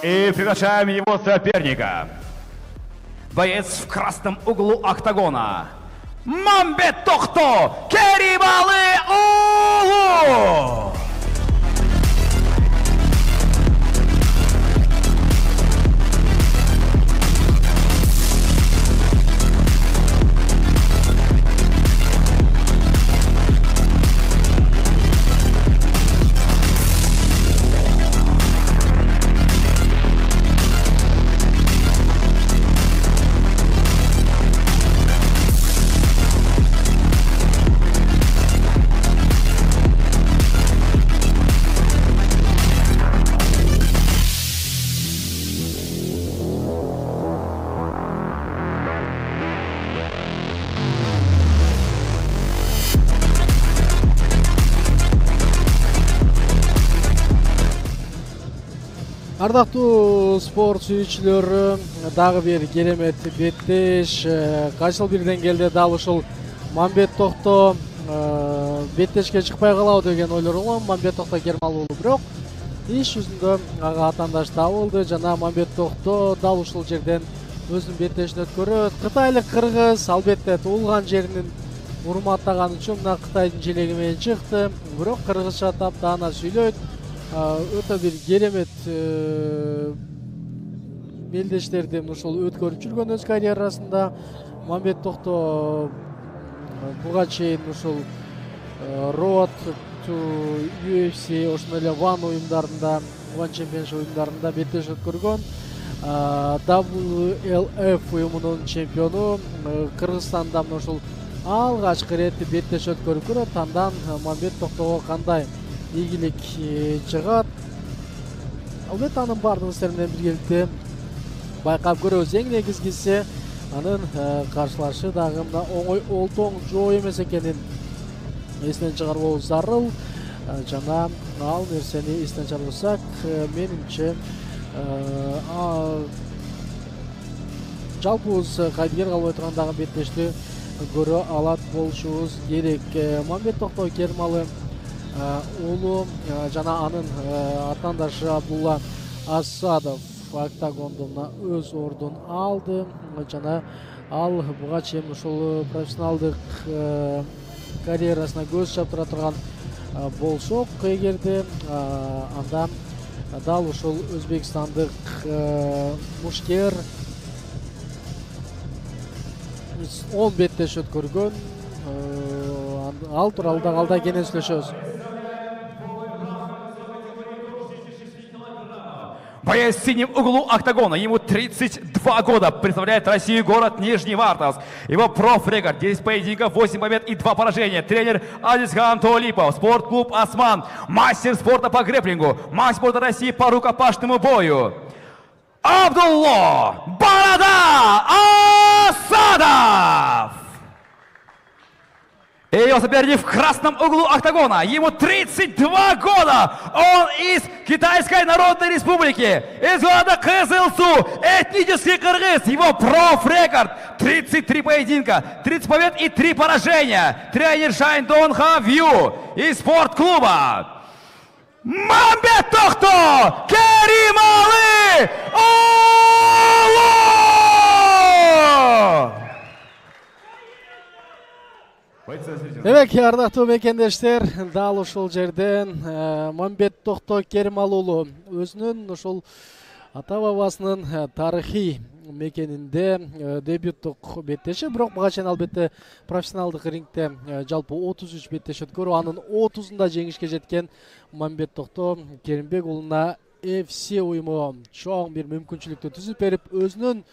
И приглашаем его соперника. Боец в красном углу октагона. Мамбеттохто Керималыоğlu. Ардактуу спорт сүйүүчүлөр, дагы бир керемет беттеш. Кайсыл бир деңгээлде дал ушул Мамбеттохто беттешке чыкпай калабы деген ойлор болгон. Мамбеттохто Керималыоğlu бирок иш жүзүндө ага атаандаш табылды жана Мамбеттохто дал ушул жерден өзүнүн беттешин өткөрөт. Кытайлык кыргыз албетте туулган жеринин урматтаганы үчүн мына Кытайдын желеги менен чыкты. Бирок кыргызча таптаана сүйлөйт. Өтө бир керемет белдештерди ушул өткөрүп жүргөн өз карьерасында. Мамбеттохто буга чейин ушул Road to UFC ошондой эле One уюмдарында, One Championship уюмдарында беттеш өткөргөн. WLF уюмунун чемпиону. Кыргызстанда ушул алгачкы рет беттеш өткөрүп көрөт. Андан Мамбеттохтого кандай ийгилик чыгат. Албетте анын бардыгын сиздер менен биргеликте байкап көрөбүз. Эң негизгиси анын каршылашы дагы мына оңой олтоң жоо эмес экенин эстен чыгарбообуз зарыл. Жана ал нерсени эстен чыгарсак, менимче жалпыбыз кайдыгер калбай тургандагы беттешти көрө алат болушубуз керек. Мамбеттохто Керималыоğlu жана анын атаандашы Абдулла Асадов октагондо өз ордун алды жана ал буга чейин ушул профессионалдык карьерасына көз чаптыра турган болсок, эгерде анда дал ушул өзбекстандык мушкер 10 беттеш өткөргөн. Ал тууралуу дагы алда кенен сүйлөшөбүз. Боец в синем углу октагона, ему 32 года, представляет Россию, город Нижневартовск. Его профрекорд, 10 поединков, 8 побед и 2 поражения. Тренер Азизхан Толипов, спортклуб «Осман», мастер спорта по грэпплингу, мастер спорта России по рукопашному бою. Абдулла Борода Асадов! И его соперник в красном углу октагона. Ему 32 года. Он из Китайской Народной Республики. Из города Кызылсу. Этнический кыргыз. Его профрекорд. 33 поединка, 30 побед и 3 поражения. Тренер Шайндон Хавью из спортклуба Мамбеттохто Керималыоğlu! Демек, ардактуу мекендештер, дал ушул жерден Мамбеттохто Керималыоğlu өзүнүн ушул ата бабасынын тарыхый мекенинде дебюттук беттеши, бирок буга чейин албетте профессионалдык рингте жалпы 33 беттеш өткөрүп, анын 30-ында жеңишке жеткен Мамбеттохто Керимбек уулуна FC уюму чоң бир мүмкүнчүлүктү түзүп берип, өзүнүн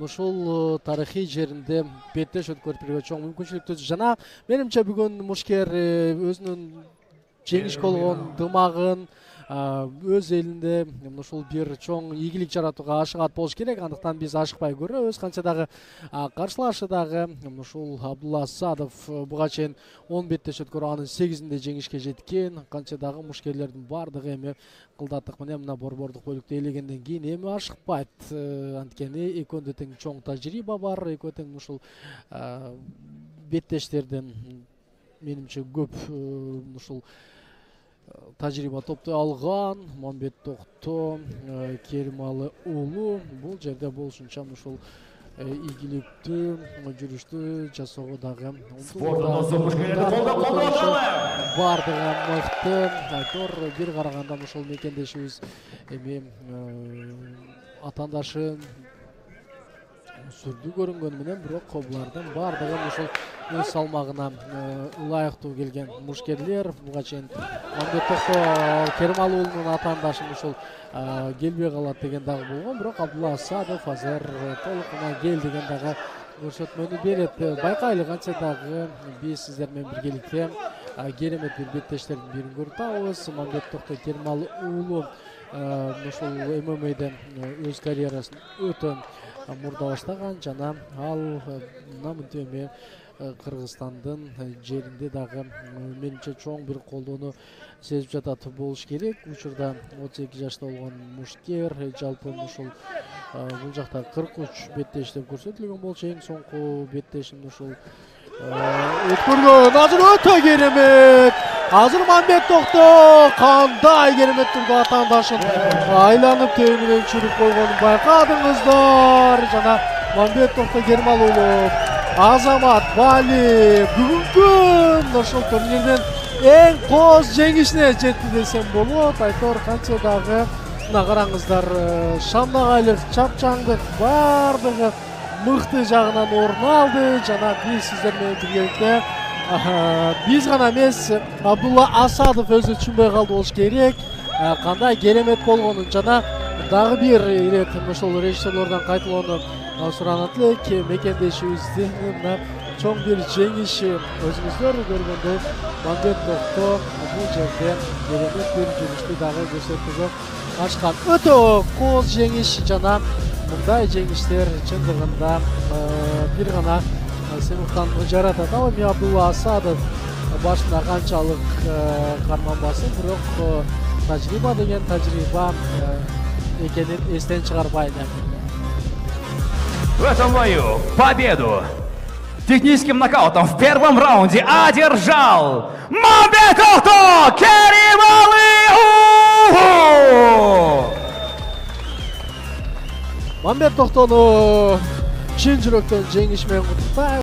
ушул тарыхый жеринде беттеш өткөрүп берүүгө чоң мүмкүнчүлүк түзүп, жана менимче бүгүн мушкер өзүнүн жеңишке болгон дымагын өз элинде ушул бир чоң ийгилик жаратууга ашыгат болуш керек. Андыктан биз ашыкпай көрөбүз. Канча дагы каршылашы дагы ушул Абдулла Асадов буга чейин 10 беттеш өткөрүп, анын 8-inde жеңишке жеткен. Канча дагы мушкерлердин бардыгы эми кылдаттык менен мына борбордук бөлүктө элегенден кийин эми ашыкпайт. Анткени экөөндө тең чоң тажрыйба бар, экөө тең ушул беттештерден менимче көп ушул тажрыйба топтой алган Мамбет Токто, Керималы уулу бул жерде болушунча ушул ийгиликтүү жүрүштү жасоого дагы бардыгы мыкты. Айтор бир карагандан ошол мекендешибиз эми атаандашын сүрдүү көрүнгөнү менен бирок булардын бардыгы ошол өз салмагына ылайыктуу келген мушкерлер. Буга чейин Мамбет Токто Керималы уулунун атаандашын ошол келбей калат деген дагы болгон, бирок Абдулла Асадов азыр толугуна кел деген дагы көрсөтмөнү берет. Байкайлы кантсе дагы биз сиздер менен биргеликте керемет бир беттештердин бирин көрүп атабыз. Мамбет Токто Керималы уулу ошол ММА'ден өз карьерасын өтө мурда баштаган жана ал мынтип эми Кыргызстандын жеринде дагы менимче чоң бир колдоону сезип жатат болуш керек. Учурда 32 жашта болгон мушкер жалпы ушул бул жакта 43 беттеш деп көрсөтүлгөн болчу. Эң соңку беттешин ушул өткөргөн. Азыр өтө керемет. Азыр Мамбет Токто кандай керемет турду атаандашын айланып төбүнөн чүрүп койгонун байкадыңыздар. Жана Мамбет Токто Керималы уулу Азамат Бали бүгүнкү ошол турнирден эң кооз жеңишине жетти десем болот. Айтор кантсе дагы мына караңыздар, шамдагайлык, чапчаңдык бардыгы мыкты жагынан орун алды. Жана биз сиздер менен биргеликте биз гана эмес, Абдулла Асадов өзү түшүнбөй калды болуш керек кандай керемет болгонун. Жана дагы бир ирет ошол режиссерлордон кайталоону суранат элек. Мекендешибиздин мына чоң бир жеңиши өзүңүздөр көргөндөй Мамбет Токто бул жерде керемет бир жүрүштү дагы көрсөтүүгө ачкан. Өтө кооз жеңиш жана мындай жеңиштер чындыгында бир гана сыймыктанууну жаратат. Ал эми Абдулла Асадов башында канчалык карманбасын, бирок тажрыйба деген тажрыйба экенин эстен чыгарбайлы. В этом бою победу техническим нокаутом в первом раунде одержал Мамбет Токто Керималы уулу. Мамбет Токтону чын жүрөктөн жеңиш менен куттуктайбыз.